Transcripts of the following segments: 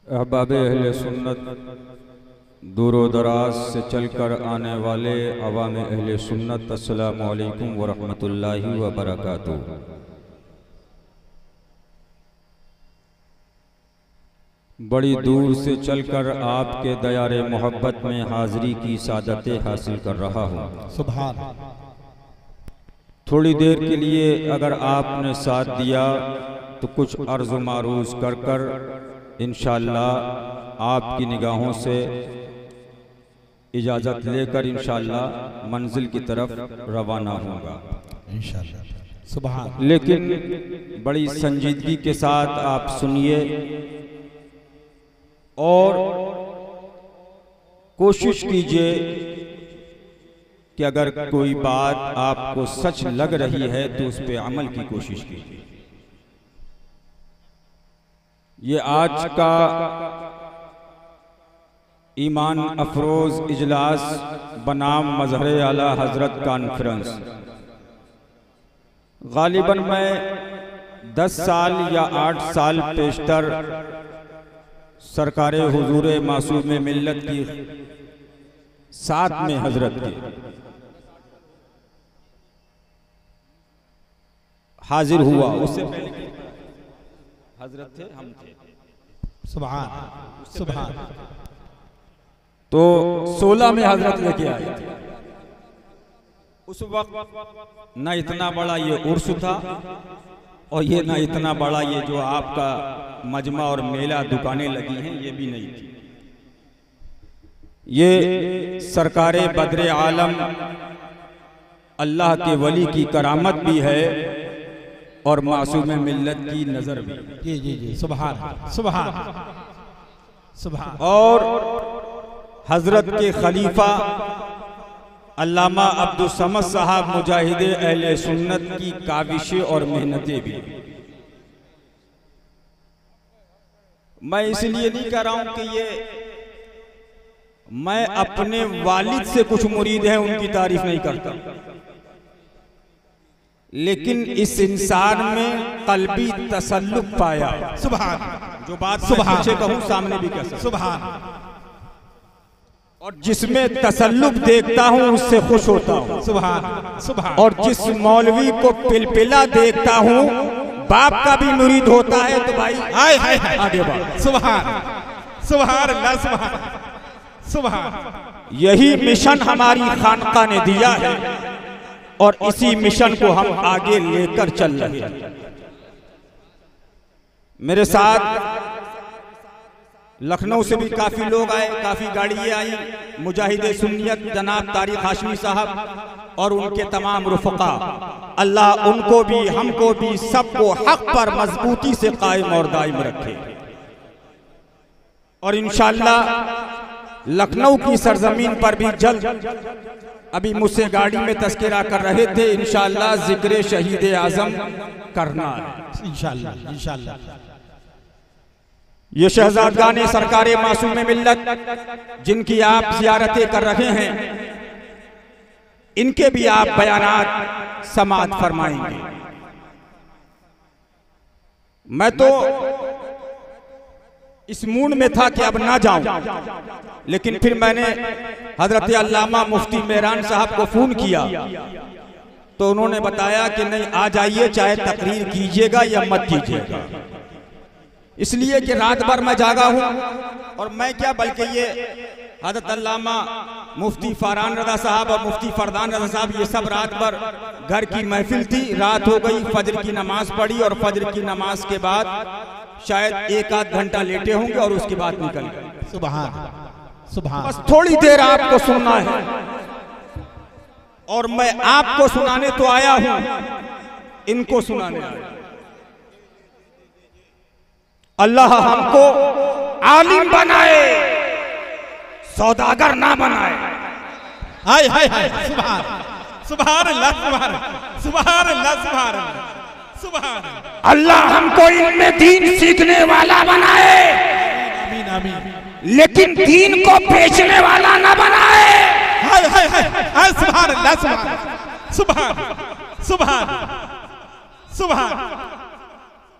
अहबाब अहले सुन्नत, दूर दराज से चलकर आने वाले अवाम अहले सुन्नत, अस्सलामु अलैकुम व रहमतुल्लाहि व बरकातुहू। बड़ी दूर से चलकर आपके दयारे मोहब्बत में हाज़री की सादतें हासिल कर रहा हूँ। सुभान। थोड़ी देर के लिए अगर आपने साथ दिया तो कुछ अर्ज़ मारूज कर कर इंशाअल्लाह आपकी निगाहों से इजाज़त लेकर इंशाअल्लाह मंजिल की तरफ रवाना होगा इंशाअल्लाह। सुभान। लेकिन बड़ी संजीदगी के साथ आप सुनिए और कोशिश कीजिए कि अगर कोई बात आपको सच लग रही है तो उस पर अमल की कोशिश कीजिए। ये आज का ईमान अफरोज इजलास बनाम मजहर आला हजरत कॉन्फ्रेंस, गालिबन मैं 10 साल या 8 साल पेशतर सरकारे हुजूरे मासूम मिल्लत की साथ में हजरत के हाजिर हुआ। उससे पहले हजरत थे, हम थे। सुभान सुभान। तो 16 में हजरत लेके आए थे। उस वक्त न इतना बड़ा ये उर्स था और ये ना इतना बड़ा ये जो आपका मजमा और मेला दुकानें लगी हैं ये भी नहीं थी। ये सरकारे बद्रे आलम अल्लाह के वली की करामत भी है और मासूम मिल्लत की नजर भी। जी जी जी। सुभान सुभान सुभान। और हजरत के खलीफा अल्लामा अब्दुल समद साहब मुजाहिदे अहले सुन्नत की काविशें और मेहनतें भी। मैं इसलिए नहीं कह रहा हूं कि ये मैं अपने वालिद से कुछ मुरीद हैं उनकी तारीफ नहीं करता, लेकिन इस इंसान में कल्बी तसल्लुक पाया। सुभान। जो बात सुभान से कहूं सामने भी कह सकता। सुभान। और जिसमें तसल्लुक देखता हूँ उससे खुश होता हूँ। सुभान सुभान। और जिस मौलवी को पिलपिला देखता हूँ बाप का भी मुरीद होता है तो भाई हाय हाय आगे बढ़। सुभान सुभान अल्लाह। सुभान सुभान। यही मिशन हमारी खानका ने दिया है और इसी मिशन को हम आगे लेकर चल रहे हैं। मेरे साथ लखनऊ से भी काफी लोग आए, काफी गाड़ियां आई। मुजाहिदे सुन्नियत जनाब तारिक हाशमी साहब और उनके तमाम रुफका, अल्लाह उनको भी हमको भी सबको हक पर मजबूती से कायम और दायम रखे। और इंशाअल्लाह लखनऊ की सरजमीन पर भी जल्द, अभी मुझसे गाड़ी में तस्करा कर रहे थे, इंशाअल्लाह जिक्र शहीद आजम करना है इंशाअल्लाह इंशाअल्लाह। ये शहजादगाने सरकारे मासूम मिल्लत जिनकी आप जियारतें कर रहे हैं, इनके भी आप बयानात समाअत फरमाएंगे। मैं तो इस मूड में था कि अब ना जाऊं, लेकिन फिर मैंने हजरत अल्लामा मुफ्ती मेहरान साहब को फोन किया तो उन्होंने बताया कि नहीं आ जाइए, चाहे तकरीर कीजिएगा या मत कीजिएगा। इसलिए कि रात भर मैं जागा हूं और मैं क्या बल्कि ये हजरत अल्लामा मुफ्ती फरहान रजा साहब और मुफ्ती फरदान रजा साहब ये सब रात भर घर की महफिल थी। रात हो गई, फजर की नमाज पढ़ी और फजर की नमाज के बाद शायद 1-8 घंटा लेटे होंगे और उसके बाद निकल गए। सुभान सुभान। बस थोड़ी देर आपको सुनना है और मैं आपको सुनाने तो आया हूं, इनको सुनाने आया। अल्लाह हमको आलिम बनाए, सौदागर ना बनाए। हाय हाय हाय। सुभान सुभान अल्लाह। सुभान सुभान अल्लाह। सुभान सुभान। अल्लाह हमको इनमें दीन सीखने वाला बनाए, आमीन आमीन। लेकिन दीन को बेचने वाला ना बनाए। हाय हाय हाय। सुभान अल्लाह। सुभान सुभान सुभान सुभान।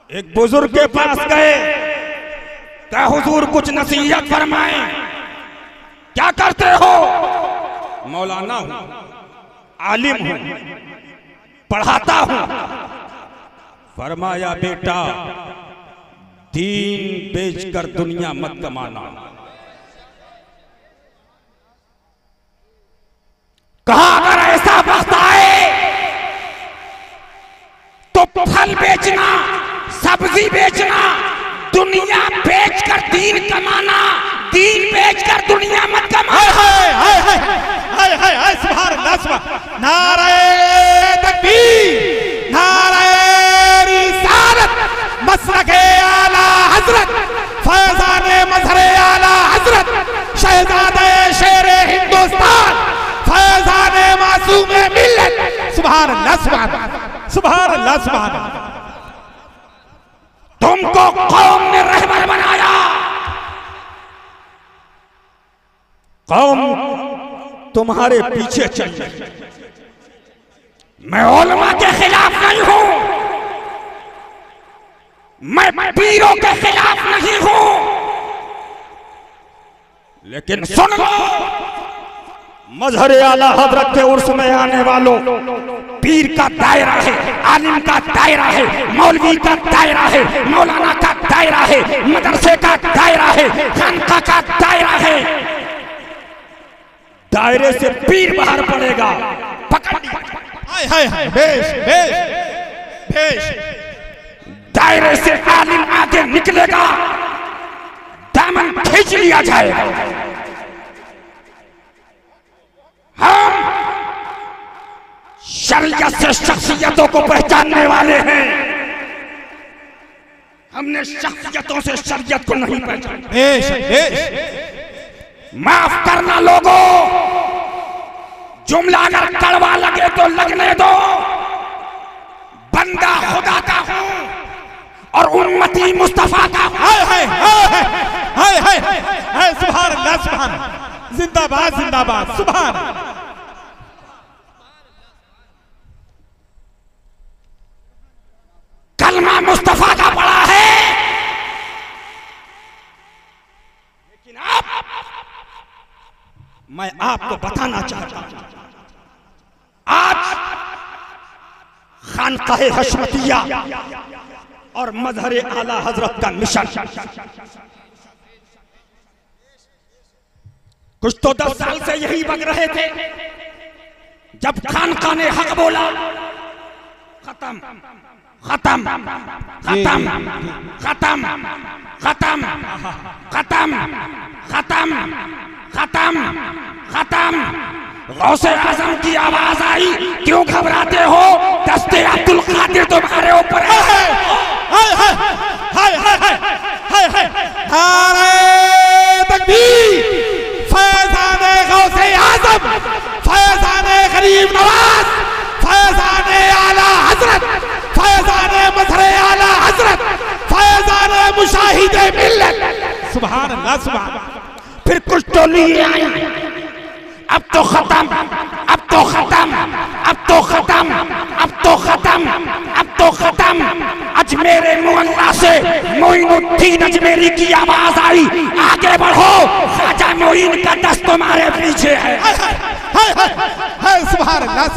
एक बुजुर्ग के पास गए, क्या हुजूर कुछ नसीहत फरमाएं, क्या करते हो? मौलाना हूं, आलिम हूं, पढ़ाता हूं। फरमाया बेटा दीन बेचकर दुनिया मत कमाना। कहा अगर ऐसा वक्त आए तो फल बेचना, सब्जी बेचना, दुनिया बेचकर दीन कमाना, दीन बेचकर दुनिया मत कमाना। हाय हाय हाय हाय हाय हाय सुभान अल्लाह सुभान। नारे तकबीर, नारे रिसालत, मसलके आला हजरत, फैजाने मजहरे आला हजरत, शहजादे शेरे हिंदुस्तान, फैजाने मासूमे मिल्लत। सुभान अल्लाह सुभान अल्लाह सुभान अल्लाह सुभान अल्लाह। तुमको कौम ने रहबर बनाया, कौम तुम्हारे पीछे चल रही। मैं उलमा के खिलाफ नहीं हूं, मैं पीरों के खिलाफ नहीं हूं, लेकिन सुन लो, मजहरे आला हजरत के उर्स में आने वालों, पीर का दायरा है, आलिम का दायरा है, मौलवी का दायरा है, मौलाना का दायरा है, मदरसे का दायरा है, खानका का दायरा है। दायरे से पीर बाहर पड़ेगा, पकड़ लिया। हाय हाय हाय बेश बेश बेश। दायरे से आलिम आगे निकलेगा, दामन खींच लिया जाएगा। हम शरीयत से शख्सियतों को पहचानने वाले हैं, हमने शख्सियतों से शरीयत को नहीं पहचाना। बेश बेश। माफ करना लोगों, जुमला अगर कड़वा लगे तो लगने दो। बंदा खुदा का हूं और उम्मती मुस्तफा का हूं। हाय हाय हाय हाय हाय हाय सुभान अल्लाह सुभान। जिंदाबाद जिंदाबाद सुभान। कलमा मुस्तफा का पड़ा है, लेकिन मैं आपको बताना चाहता हूं, आज खानकाहे हशमतिया और मजहरे आला हजरत का मिशन कुछ तो 10 साल से यही बग रहे थे। जब खानका ने हक बोला, खत्म खत्म खत्म खत्म खत्म खत्म खत्म खत्म खत्म। गौसे आजम की आवाज आई, क्यों घबराते हो? दस्ते अब्दुल कादिर तुम्हारे ऊपर है। हाय हाय हाय हाय हाय हाय। नारे तकबीर, फैजाने गौसे आजम, फैजाने गरीब नवाज, फैजाने आला हजरत, फैजाने मजहरे आला हजरत, फैजाने मुशाहिदे मिल्लत। सुभान अल्लाह सुभान। फिर कुछ तो लिए आए, अब तो खत्म, अब तो खत्म, अब तो खत्म, अब तो खत्म, अब तो खत्म। अजमेरे मोहल्ला से मोइनुद्दीन अजमेरी की आवाज आई, आगे बढ़ो, ख्वाजा मोइन का दस्त तुम्हारे पीछे है। हाय हाय हाय सुभान अल्लाह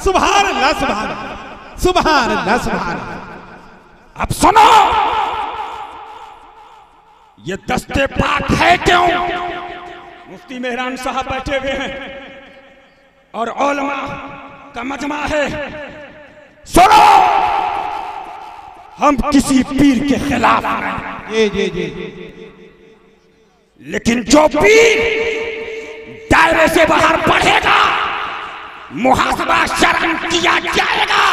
सुभान अल्लाह सुभान सुभान अल्लाह सुभान। अब सुनो, ये दस्ते पाक है क्यों? मुफ्ती मेहरान साहब बैठे हुए हैं और उलमा का मजमा है। सुनो, हम किसी पीर के खिलाफ नहीं, जी जी जी, लेकिन जो पीर दायरे से बाहर पढ़ेगा, मुहासबा शर्म किया जाएगा।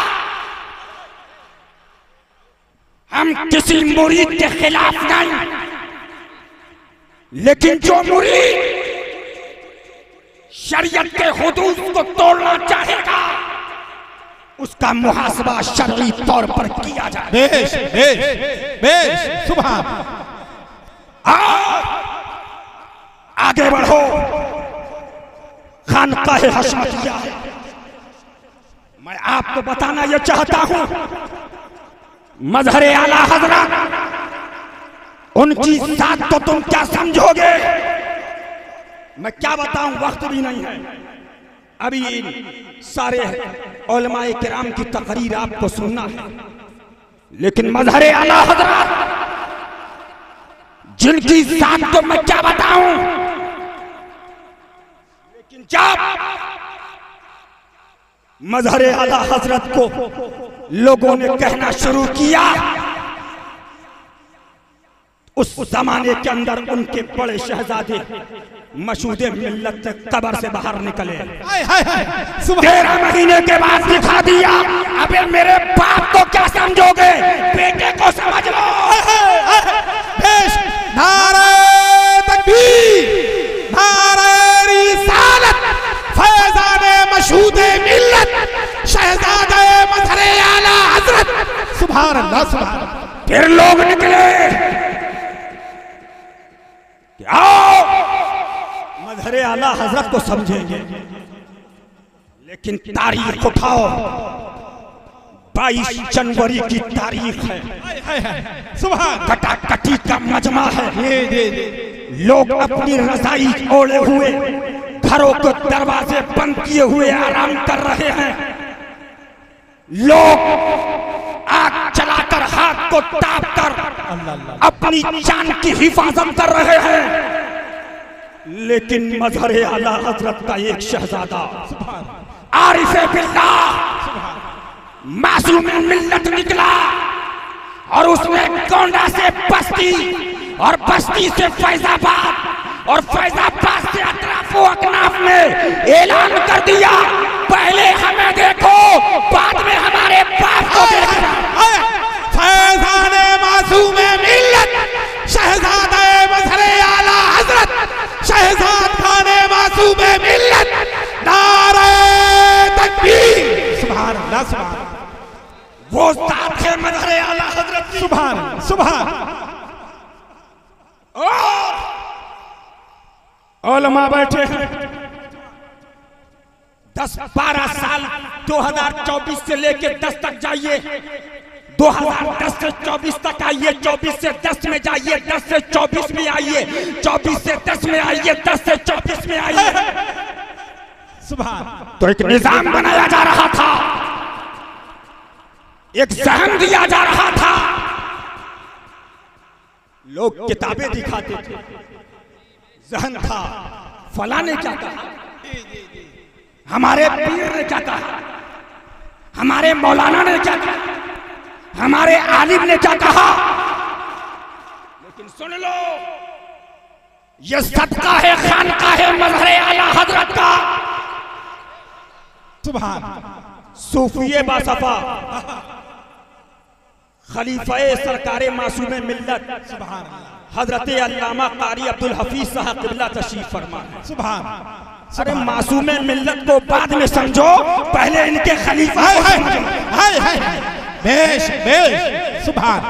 हम किसी मुरीद के खिलाफ नहीं, लेकिन जो मुरीद शरीयत के हुदूद को तोड़ना चाहेगा, उसका मुहासबा शरई तौर पर किया जाए। बेश बेश बेश सुभान। आगे बढ़ो, खानकाहे हशमतिया है। मैं आपको बताना यह चाहता हूं, मजहरे आला हजरत उनकी साथ तो तुम क्या समझोगे? मैं क्या बताऊं, वक्त भी नहीं है। अभी सारे उलमाए किराम की तकरीर आपको सुनना है, लेकिन मजहरे आला हजरत जिनकी साथ तो मैं क्या बताऊं, लेकिन जब मजहरे आला हजरत को लोगों ने कहना शुरू किया, उस जमाने के अंदर उनके बड़े शहजादे मशहूदे मिल्लत कब्र से बाहर निकले। 13 महीने के बाद दिखा दिया। अबे मेरे बाप को क्या समझोगे, बेटे को समझ लो। नारे तकबीर, नारे रिसालत, फैज़ाने मशहूदे मिल्लत, शहजादे मजहरे आला हजरत। सुभान अल्लाह, सुभान अल्लाह। फिर लोग निकले, आओ मजहरे आला हजरत को समझेंगे, लेकिन तारीख उठाओ, 22 जनवरी की तारीख है। कटाकटी का मजमा है। लोग अपनी रजाई ओढ़े हुए, घरों को दरवाजे बंद किए हुए आराम कर रहे हैं। लोग आग जलाकर, हाथ को ताप कर अपनी जान की हिफाजत कर रहे हैं, लेकिन मजहरे आला हजरत का एक शहजादा आरिफे बिल्लाह मासूम मिल्लत निकला, और उसने गोंडा से बस्ती, और बस्ती से फैजाबाद, और फैजाबाद से अतराफो अकनाफ में ऐलान कर दिया, पहले हमें देखो, बाद में हमारे बाप को देखना। फैज़ाने मासूमे मिल्लत, शहजादे मजहरे आला हजरत, शहजाद खाने मासूमे मिल्लत, नारे तकबीर। सुभान अल्लाह, सुभान। वो साथ है मजहरे आला हजरत की। सुभान, सुभान। उलमा बैठे हैं, 10-12 साल 2024 से लेके 10 तक जाइए, 2010 से 24 तक आइए, 24 से 10 में जाइए, 10 से 24 में आइए, 24 से 10 में आइए, 10 से 24 में आइए। सुभान। तो एक निजाम बनाया जा रहा था, एक जहन दिया जा रहा था। लोग किताबें दिखाते थे, जहन था, फला ने क्या कहा, हमारे पीर ने क्या कहा, हमारे मौलाना ने क्या कहा, हमारे आलिम ने क्या कहा। लेकिन सुन लो, ये सदका है खानका है मजहरे आला हजरत का। सुभान। सूफिये बासफा खलीफाए सरकारे मासूमे मिल्लत सुभान हजरत अल्लामा कारी अब्दुल हफीज साहब क़िबला तशरीफ फरमा। सुभान। अरे मासूमे मिल्लत को बाद में समझो, पहले इनके खलीफा बेश बेश। सुभान।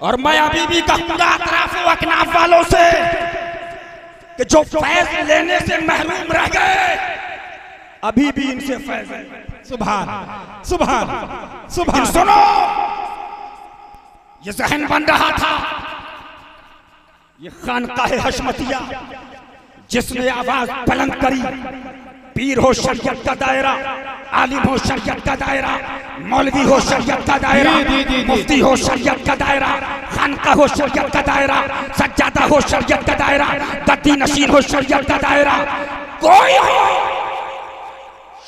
और मैं अभी भी कहूंगा अतराफ व अकनाफ वालों से कि जो फैज लेने से महरूम रह गए, अभी भी इनसे फैज है। सुभान सुभान सुभान। सुनो, ये जहन बन रहा था, ये खानकाहे हशमतिया जिसने आवाज बुलंद करी, पीर हो शरीयत का दायरा, आलिम हो शरीयत का दायरा, मौलवी हो शरीयत का दायरा, मुफ्ती हो शरीयत का दायरा, खानका हो शरीयत का दायरा, सज्जादा हो शरीयत का दायरा, गद्दी नशीन हो शरीयत का दायरा, कोई हो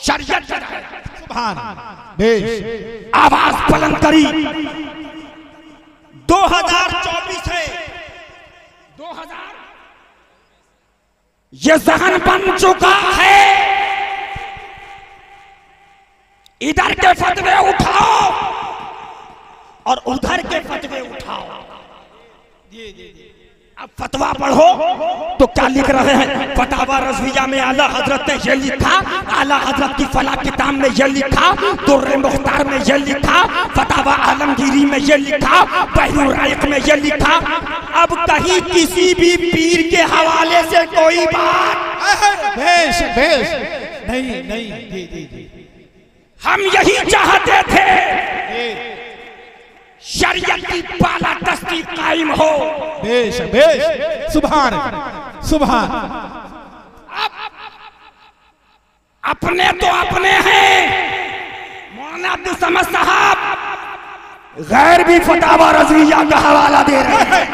शरीयत का दायरा। सुभान। बेश। आवाज बुलंद करी। 2024 है, 2000 ये जहन बन चुका है। इधर के फतवे उठाओ और उधर के फतवे उठाओ। अब फतवा पढ़ो तो क्या लिख रहे हैं? फतावा रज़विया में आला हजरत ने ये लिखा, आला हजरत की फला किताब में ये लिखा, दुर्रे मुख्तार में ये लिखा, फतावा आलमगीरी में ये लिखा, बहरुर राइक में ये लिखा। अब कहीं किसी भी पीर के हवाले से कोई बात बेश बेश नहीं नहीं। हम यही चाहते थे शरीयत की बालादस्ती कायम हो। बेश बेश, सुभान सुभान। अपने तो अपने हैं, मौलाना अब्दुल समद साहब गैर भी फतावा रज़विया का हवाला दे रहे हैं।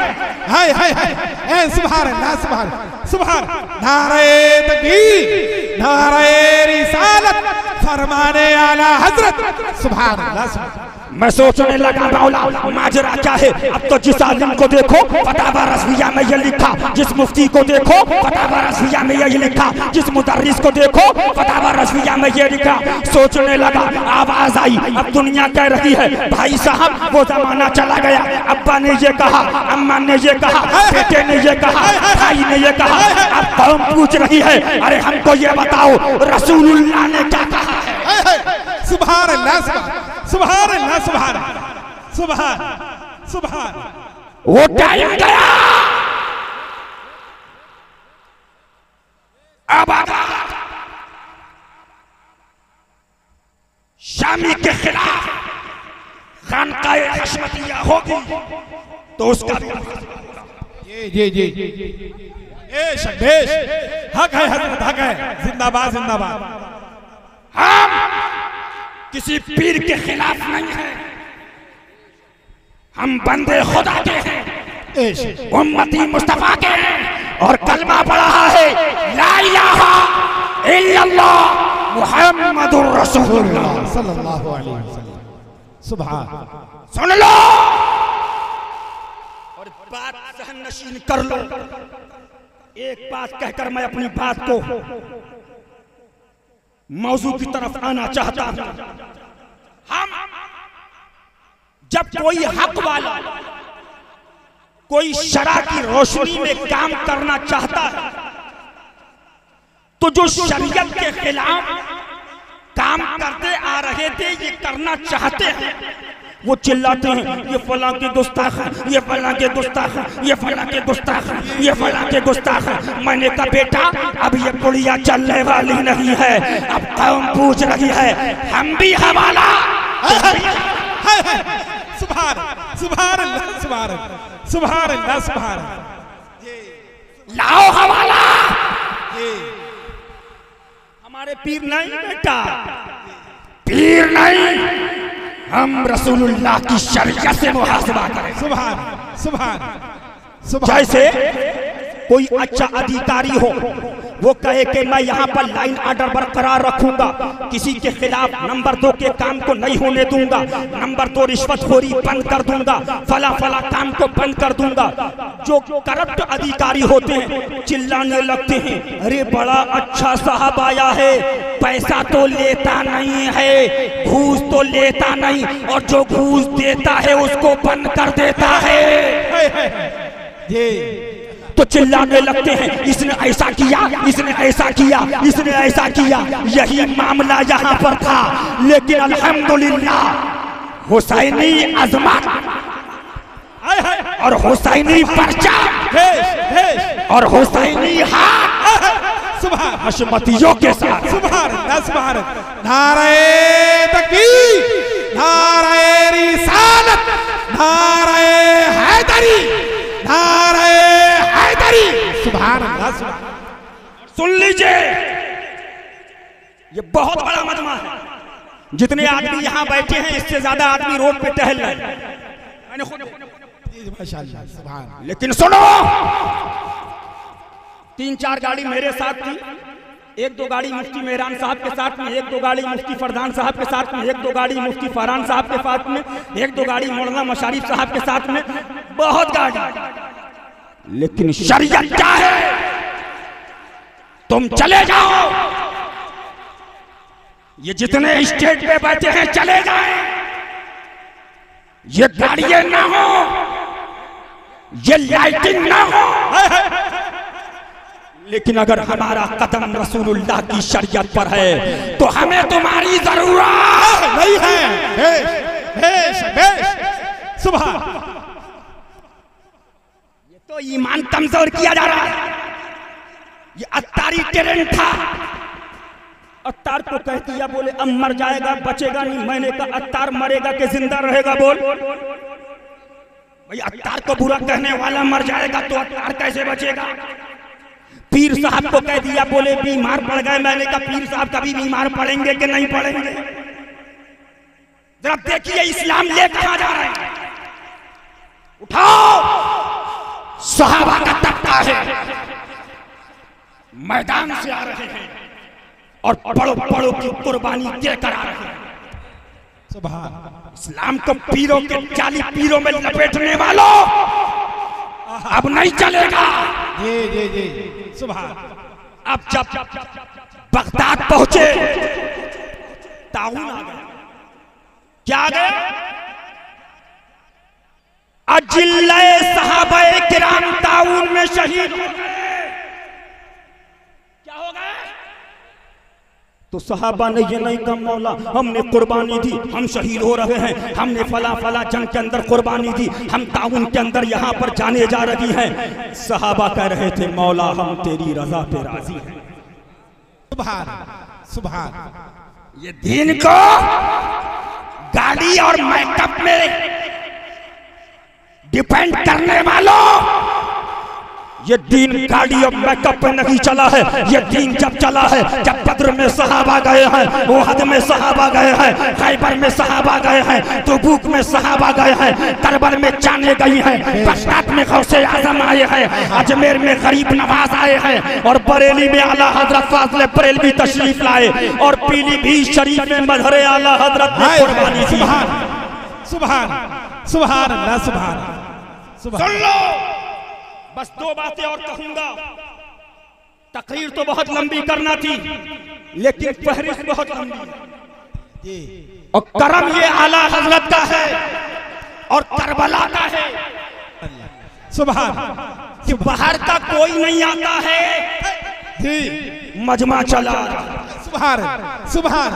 हाय हाय हाय, सुभान अल्लाह, सुभान सुभान। नारे तकबीर, नारे रिसालत, फरमाने आला हजरत, सुभान अल्लाह। मैं सोचने लगा मौला माजरा क्या है। अब तो जिस आलिम को देखो फतावा रज़विया में ये लिखा, जिस मुफ्ती को देखो फतावा रज़विया में ये लिखा, जिस मुदर्रिस को देखो फतावा रज़विया में ये लिखा। सोचने लगा, आवाज आई, अब दुनिया कह रही है भाई साहब वो जमाना चला गया। अब्बा ने ये कहा, अम्मा ने ये कहा, बेटे ने ये कहा, भाई ने ये कहा। अब कौम पूछ रही है, अरे हमको ये बताओ रसूलुल्लाह ने क्या कहा है। सुभान अल्लाह, सुभान अल्लाह, सुभान सुभान सुभान। वो टाइम गया, अब शामी के खिलाफ खानकाए हशमतिया होगी तो उसका जी जी जी, बेश बेश, हक है हजरत, हक है, जिंदाबाद जिंदाबाद। हम किसी पीर के खिलाफ नहीं है, हम बंदे खुदा के हैं, उम्मती मुस्तफा के हैं और कलमा पढ़ा है ला इलाहा इल्लल्लाह मुहम्मदुर रसूलुल्लाह सल्लल्लाहु अलैहि वसल्लम। सुभान। सुन लो और बात सहन नशीन कर लो। एक बात कहकर मैं अपनी बात को मौजू की तरफ आना चाहता हूं। हम जब कोई हक वाला कोई शरा की रोशनी में काम करना चाहता है तो जो शरीयत के खिलाफ काम करते आ रहे थे ये करना चाहते हैं, वो चिल्लाते हैं ये फलां के गुस्ताख है, ये फलां के गुस्ताख है, ये फलां के गुस्ताख है, ये फलां के गुस्ताख है। मैंने कहा बेटा अब ये पुड़िया चलने वाली नहीं है, अब कौम पूछ रही है, हम भी हवाला। सुभान सुभान अल्लाह, सुभान सुभान अल्लाह, सुभान। लाओ हवाला। हमारे पीर नहीं बेटा, पीर नहीं, हम रसूलुल्लाह की शरीयत से मुहासबा करें। सुभान सुभान सुभान। जैसे कोई अच्छा अधिकारी हो, वो कहे कि मैं यहाँ पर लाइन ऑर्डर बरकरार रखूंगा, किसी के खिलाफ नंबर 2 के काम को नहीं होने दूंगा, नंबर 2 रिश्वतखोरी बंद कर दूंगा, फला फला काम को बंद कर दूंगा। जो करप्ट अधिकारी होते हैं चिल्लाने लगते हैं, अरे बड़ा अच्छा साहब आया है, पैसा तो लेता नहीं है, घूस तो लेता नहीं, और जो घूस देता है उसको बंद कर देता है। तो चिल्लाने लगते हैं इसने ऐसा किया, इसने ऐसा किया, इसने ऐसा किया। यही मामला यहाँ पर था, लेकिन अल्हम्दुलिल्लाह हुसैनी अजमत और हुसैनी पर्चा और हुसैनी हाथ हशमतियों के साथ। सुभान। नारे तकबीर, नारे रिसालत, नारे हैदरी, नारे सुभान अल्लाह। सुन लीजिए, ये बहुत बड़ा मजमा है। जितने आदमी यहाँ बैठे हैं इससे ज्यादा आदमी रोड पे टहल रहे हैं। माशाअल्लाह, सुभान। लेकिन सुनो, 3-4 गाड़ी मेरे साथ थी, 1-2 गाड़ी मुफ्ती मेहरान साहब के साथ में, 1-2 गाड़ी मुफ्ती फरदान साहब के साथ में, 1-2 गाड़ी मुफ्ती फरहान साहब के साथ में, 1-2 गाड़ी मौलाना मशारिफ साहब के साथ में, बहुत गाड़ी। लेकिन शरीयत क्या है? तुम चले जाओ, ये जितने स्टेज पे बैठे हैं चले जाएं, ये गाड़ियां ना हो, ये लाइटिंग ना हो, लेकिन अगर हमारा कदम रसूलुल्लाह की शरीयत पर है तो हमें तुम्हारी जरूरत नहीं है। सुभान। तो ईमान कमजोर किया जा रहा है। ये अत्तारी टैलेंट था, अत्तार को कह दिया, बोले अब मर जाएगा बचेगा नहीं। मैंने कहा अत्तार मरेगा कि जिंदा रहेगा? बोल। भाई अत्तार को बुरा कहने वाला मर जाएगा तो अत्तार कैसे बचेगा? पीर साहब को कह दिया, बोले बीमार पड़ गए। मैंने कहा पीर साहब कभी बीमार पड़ेंगे कि नहीं पड़ेंगे? जरा देखिए इस्लाम ले कहां जा रहा है। उठाओ, सहाबा का तख्ता है, मैदान से आ रहे हैं और बड़ों बड़ों की कुर्बानी देकर आ रहे हैं। इस्लाम को पीरों के जाली पीरों में लपेटने वालों अब नहीं चलेगा। जी जी जी सुभान। अब जब बगदाद पहुंचे ताउन आ गया। क्या आ गया? अजिल्ले सहाबाए किराम ताउन में शहीद हो गए। क्या हो गए? तो सहाबा ने ये नहीं कहा मौला हमने कुर्बानी दी, हम शहीद हो रहे हैं, हमने फला फला जंग के अंदर कुर्बानी दी, हम ताउन के अंदर यहाँ पर जाने जा रही हैं। सहाबा कह रहे थे मौला हम तेरी रजा पे राजी हैं। सुभान सुभान। ये दीन को गाड़ी और मेकअप में डिपेंड करने वालों, ये दीन गाड़ी और मेकअप पे नहीं चला है। ये दीन जब चला है, जब बद्र में सहाबा गए हैं, उहद में सहाबा गए हैं, खैबर में सहाबा गए हैं, तबूक में सहाबा गए हैं, करबल में जाने गई हैं, बगदाद में गौसे आजम आए हैं, अजमेर में गरीब नवाज आए हैं और बरेली में आला हजरत फाज़िल बरेलवी तशरीफ लाए और पीलीभीत शरीफ में मजहर आला हजरत ने कुर्बानी दी। सुभान सुभान अल्लाह सुभान। सुन लो, बस दो बातें और कहूंगा। तकरीर तो बहुत लंबी करना थी लेकिन फहरिस्त बहुत लंबी है। और करम ये आला हजरत का है और करबला का है। सुभान। कि बाहर का कोई नहीं आता है, जी मजमा चला। सुभान सुभान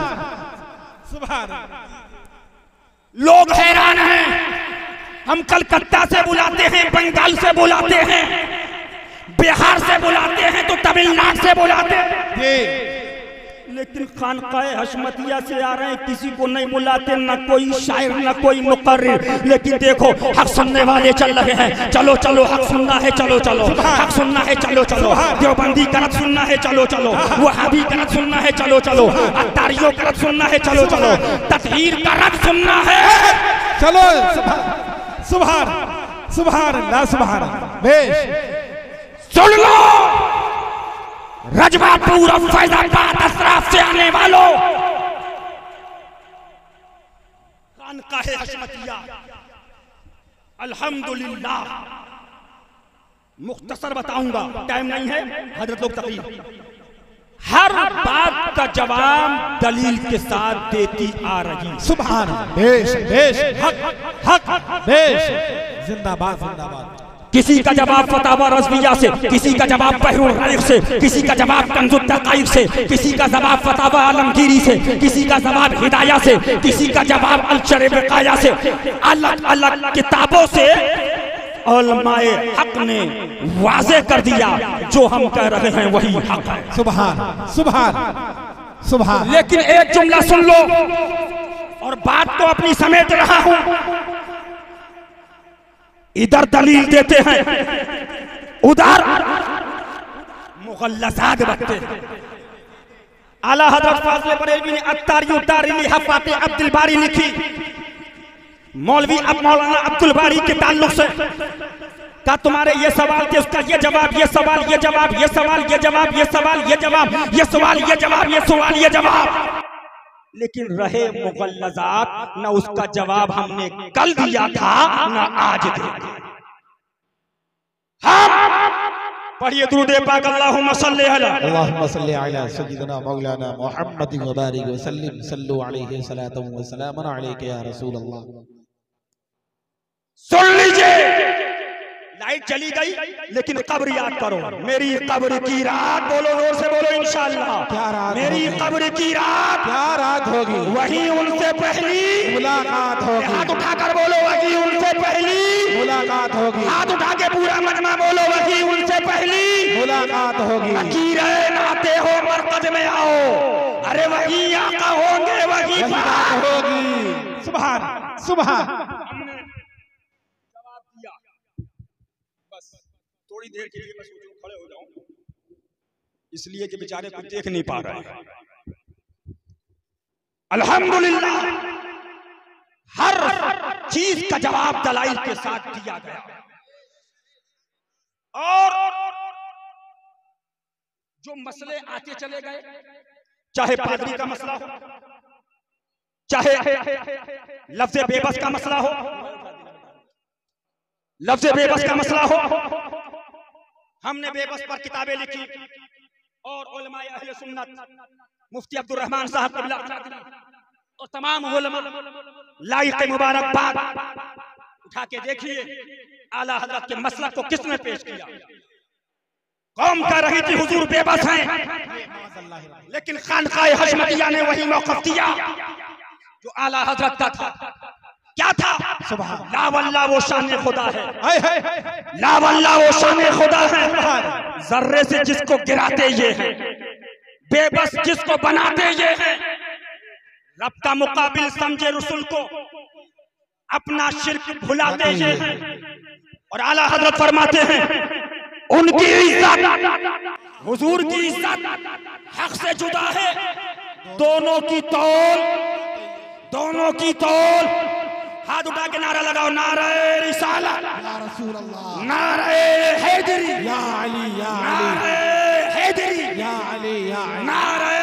सुभान। लोग हैरान हैं, हम कलकत्ता से बुलाते हैं, बंगाल से बुलाते हैं, बिहार से बुलाते हैं, तो तमिलनाडु से बुलाते हैं, लेकिन खानकाए हशमतिया से आ रहे हैं, किसी को नहीं बुलाते, ना कोई शायर ना कोई मुकर्रिर। लेकिन देखो हक सुनने वाले चल रहे हैं, चलो चलो हक सुनना है, चलो चलो हक सुनना है, चलो चलो देवबंदी गलत सुनना है, चलो चलो वहाबी गलत सुनना है, चलो चलो अत्तारियों गलत सुनना है, चलो चलो तकहीर का रद सुनना है, चलो। सुभान सुभान अल्लाह सुभान। बेश सुन लो, रजवापुर और फैजाबाद अशराफ से आने वालों, खानकाहे हशमतिया अल्हम्दुलिल्लाह। मुख्तसर बताऊंगा, टाइम नहीं है, हजरत लोग तकरीर। हर बात का जवाब दलील के साथ देती आ रही। सुभान। बेश बेश हक हक बेश। जिंदाबाद जिंदाबाद। किसी का जवाब फतावा रज़विया से, किसी का जवाब बहरुल राइक से, किसी का जवाब कंजुत तक़ाइब से, किसी का जवाब फतावा आलमगीरी से, किसी का जवाब हिदाया से, किसी का जवाब अल-शर विकाया से। अलग अलग किताबों से उलमाए हक ने वाज़े कर दिया जो हम कह रहे हैं वही हक है। सुभान सुभान सुभान। लेकिन एक जुमला सुन लो और बात तो अपनी समेट रहा हूं। इधर दलील देते हैं, उधर मुगल्लज़ात बकते हैं। आला हज़रत फाज़िल बरेलवी ने अत्तारी उतारी हफ़ाते अब्दुल बारी लिखी। मौलवी अब मौलाना अब्दुल बारी के ताल्लुक से का तुम्हारे ये सवाल थे, उसका ये जवाब, ये सवाल, ये जवाब, ये सवाल, ये जवाब, ये सवाल, ये जवाब, ये सवाल, ये जवाब, ये सवाल, ये जवाब। लेकिन रहे मुगल्लज़ात, न उसका जवाब हमने कल दिया था न आज देंगे। हम पढ़िए दुरूद पाक अल्लाहुम्मा सल्ली अला सय्यिदना मौलाना मुहम्मद व बारिक व सल्लिम सल्लु अलैहि सलातु व सलामुन अलैका या रसूल अल्लाह। सुन लीजिए, लाइट चली गई लेकिन कब्र याद करो। मेरी कब्र की रात, बोलो जोर से बोलो इंशाअल्लाह। क्या रात? मेरी कब्र की रात, क्या रात होगी? वही उनसे पहली मुलाकात होगी। हाथ उठाकर बोलो वही उनसे पहली मुलाकात होगी। हाथ उठा के पूरा मजमा बोलो वही उनसे पहली मुलाकात होगी। लकीरें नाते हो मरकज में आओ, अरे वही आका होंगे, वही बात होगी। सुभान सुभान। हमने जवाब दिया थोड़ी देर के लिए मैं सोचूं खड़े हो जाऊं, इसलिए कि बेचारे कुछ देख नहीं पा रहे हैं। अल्हम्दुलिल्लाह हर चीज का जवाब दलाइल के साथ दिया गया, और जो मसले आते चले गए, चाहे पादरी का मसला हो, चाहे लफ्ज़ बेबस का मसला हो, लफ्ज़ बेबस का मसला हो, हमने बेबस पर किताबें लिखी और उलमाए अहले सुन्नत मुफ्ती अब्दुल रहमान साहब और तमाम उलमा लाइक मुबारकबाद उठा के देखिए आला हजरत के मसलक को किसने पेश किया। कौम कह रही थी हुजूर बेबस हैं, लेकिन खानकाए हशमतिया ने वही मौक़िफ़ दिया जो आला हजरत का था। क्या था? ला वल्लाह वो शान खुदा है, ला वल्लाह वो शान खुदा है, जर्रे से जिसको गिराते ये हैं, बेबस जिसको बनाते ये हैं, रब का मुकाबिल समझे रसूल को अपना शिर्क भुलाते ये हैं। और आला हजरत फरमाते हैं उनकी इज्जत हुजूर की इज्जत हक से जुदा है, दोनों की तौल। हाथ उठा के नारा लगाओ, नारे रिसालत या रसूल अल्लाह, नारे हैदरी या अली या अली, हैदरी या अली या अली, नारे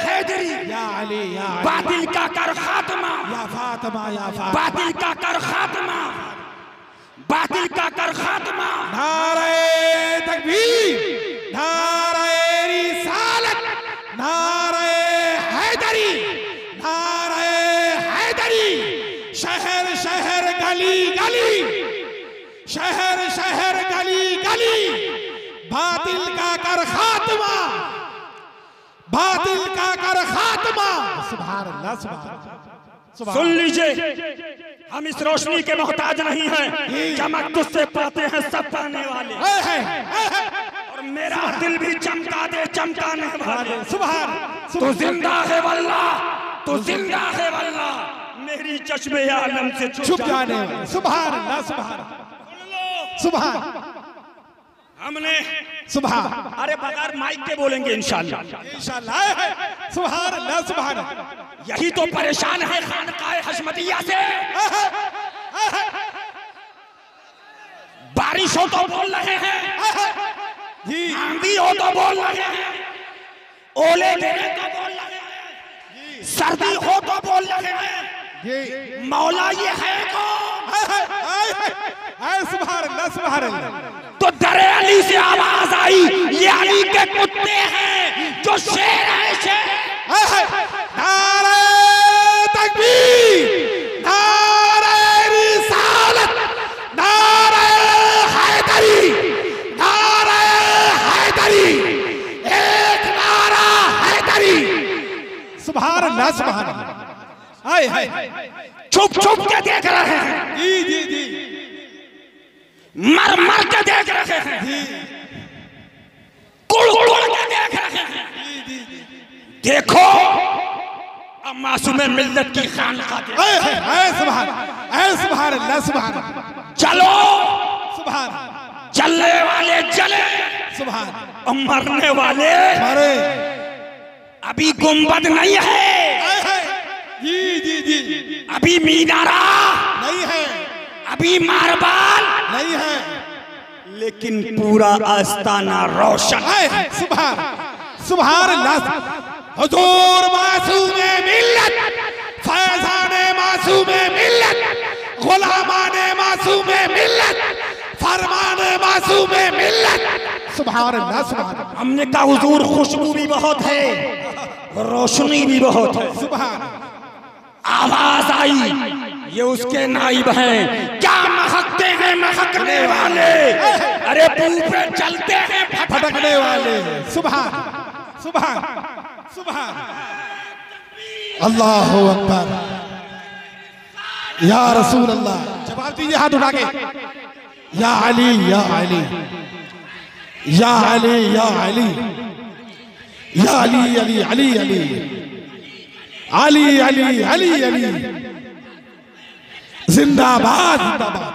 हैदरी या अली या अली, बातिल का कर खात्मा या फातिमा या फातिमा, बातिल का कर खात्मा, बातिल का कर खात्मा, नारे तकबीर, नारे रिसालत, नारे हैदरी, नारे हैदरी, शहर शहर गली गली, शहर शहर गली गली, बातिल का कर खात्मा, बातिल का कर खात्मा। सुभान अल्लाह, सुभान अल्लाह। सुन लीजिए, हम इस रोशनी के मोहताज नहीं हैं, चमक तुझसे पाते हैं सब पाने वाले, और मेरा दिल भी चमका दे चमकाने वाले। सुभान, तू जिंदा है वल्लाह, तू जिंदा है वल्लाह, मेरी चश्मे आलम से छुप जाने वाले। सुभान अल्लाह, सुभान सुभान, हमने सुभान, अरे बगैर माइक के बोलेंगे इंशाल्लाह, इंशाल्लाह। सुभान अल्लाह, सुभान। यही तो परेशान है खानकाए हशमतिया से। बारिश हो तो बोल रहे हैं, आंधी हो तो बोल रहे हैं, ओले गिरे तो बोल रहे हैं, सर्दी हो तो बोल रहे हैं, मौला ये है कौन? सुभान अल्लाह, सुभान अल्लाह। तो दरे अली से आवाज आई, ये अली के कुत्ते हैं जो शेर है शेर। नारे तकबीर, नारे रिसालत, नारे हैदरी, नारे हैदरी, एक नारा हैदरी। सुभान अल्लाह, सुभान अल्लाह। हाय हाय, छुप छुप के देख रहे हैं, जी जी जी, मर मर के देख रहे हैं, कुड़ कुड़ के देख रहे हैं। देखो अब मासूमे मिल्लत की खानका दे। सुभान, सुभान अल्लाह, सुभान। चलो सुभान, चलने वाले चले, सुभान, और मरने वाले मरे। अभी गुंबद नहीं है, जी जी जी, अभी मीनारा नहीं है, अभी मार्बल नहीं है, लेकिन पूरा आस्ताना रोशन है। सुभान, सुभान अल्लाह। हुजूर मासूमे मिल्लत, फैज़ाने मासूमे मिल्लत, गुलामाने मासूमे मिल्लत, फरमाने मासूमे मिल्लत। सुभान अल्लाह, सुभान। हमने कहा हुजूर खुशबू भी बहुत है, रोशनी भी बहुत है। सुभान। आवाज आई, ये उसके नाइब हैं, क्या महकते हैं महकने वाले, अरे पुल पे चलते हैं फटकने वाले। सुभान, सुभान, सुभान। अल्लाहु अकबर, या रसूल अल्लाह। जवाब दीजिए हाथ उठा के, या अली, या अली, या अली, या अली, या अली, अली अली अली, अली अली अली अली, जिंदाबाद जिंदाबाद,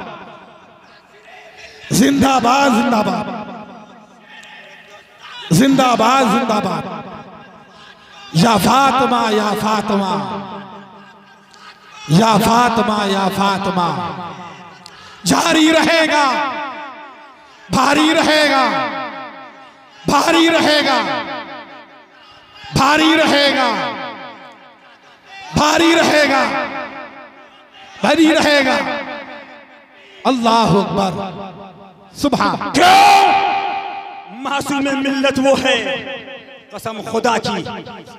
जिंदाबाद जिंदाबाद। जिंदाबाद जिंदाबाद। या फातिमा या फातिमा या फातिमा या फातिमा। जारी रहेगा, भारी रहेगा, भारी रहेगा, भारी रहेगा, भारी रहेगा, भारी रहेगा। अल्लाह अकबर। सुभान। क्यों? मासूम मिल्लत वो है, कसम खुदा की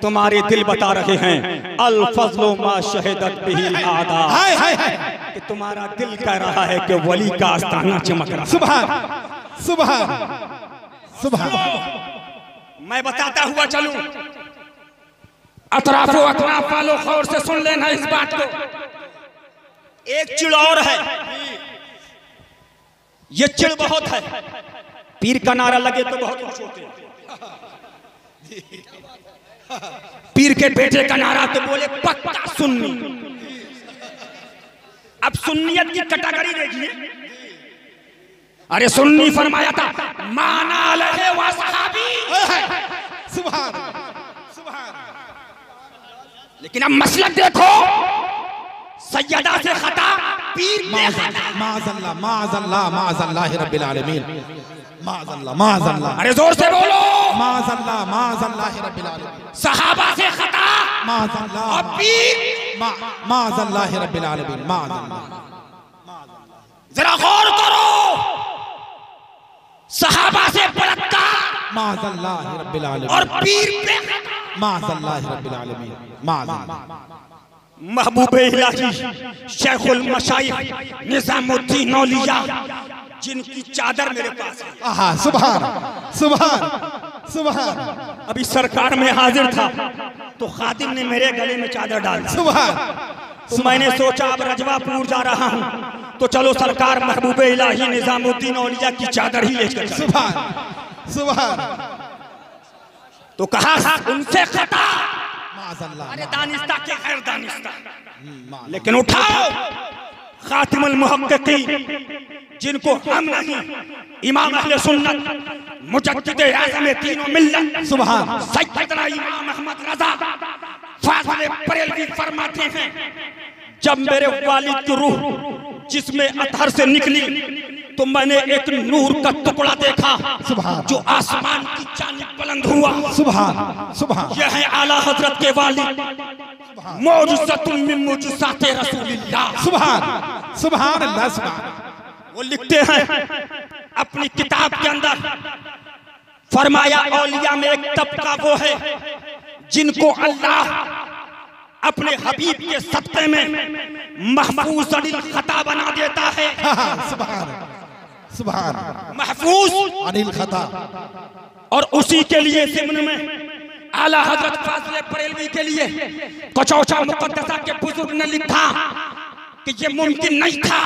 तुम्हारे दिल बता रहे हैं, अल फज़्लु मा शहिदत बिहिल आदा, कि तुम्हारा दिल कह रहा है कि वली का आस्ताना चमक रहा। सुभान सुभान सुभान। मैं बताता हुआ चलूं, अतराफो अतराफ वालों गौर से सुन लेना इस बात को। एक चिड़ और है, ये चिड़ बहुत है। पीर का नारा लगे तो बहुत खुश होते हैं, पीर के बेटे का नारा तो बोले पक्का सुन्नी। अब सुन्नियत की कैटेगरी देखिए। अरे सुन्नी फरमाया था माना लहे वा सहाबी। सुभान सुभान। लेकिन अब मसलक देखो, सैयदा से खता, पीर में खता। माज़अल्लाह माज़अल्लाह माज़अल्लाह रब्बिल आलमीन। माज़अल्लाह माज़अल्लाह। अरे जोर से बोलो। माज़अल्लाह माज़अल्लाह रब्बिल आलमीन। सहाबा से खता, माज़अल्लाह और पीर माज़अल्लाह रब्बिल आलमीन। माज़अल्लाह। जरा गौर करो, सहाबा से बलात्कार, माज़अल्लाह रब्बिल आलमीन, और पीर पे माज़अल्लाह रब्बिल आलमीन। माज़अल्लाह। महबूब इलाही शेखुल मशाइख निजामुद्दीन औलिया, जिनकी चादर मेरे पास है। आहा सुभान सुभान सुभान। अभी सरकार में हाजिर था तो खादिम ने मेरे गले में चादर डाल दी। सुभान। तो मैंने सोचा अब रजवापुर जा रहा हूँ तो चलो सरकार महबूब इलाही निजामुद्दीन औलिया की चादर ही लेकर चलो। सुभान सुभान। तो कहा उनसे खता, माज़अल्लाह। अरे दानिस्ता के खैर दानिस्ता, लेकिन उठाओ खातिमुल मुहक्किकीन, जिनको हम नहीं, इमाम अहले सुन्नत मुजद्दिद आज़म तीनों मिल्लत सुभान सैयदना इमाम अहमद रज़ा फाज़िल बरेलवी फरमाते हैं, जब मेरे वालिद की रूह जिसमें अतहर से निकली तो मैंने एक नूर का टुकड़ा देखा जो आसमान की जानिब बुलंद हुआ। सुभान सुभान। यह है आला हजरत के वालिद, मौजूज़तुन मिन मौजूज़ाते रसूलिल्लाह। सुभान सुभान अल्लाह। सुभान। वो लिखते हैं अपनी किताब के अंदर, फरमाया औलिया में एक तबका वो है जिनको अल्लाह अपने हबीब के सत्ते में महफूज अनिल खता बना देता है। सुभान सुभान। महफूज अनिल खता। और उसी के लिए ज़िम्न में आला हजरत फाज़िल बरेलवी के लिए कचौचा मुक़द्दसा के बुजुर्ग ने लिखा कि ये मुमकिन नहीं था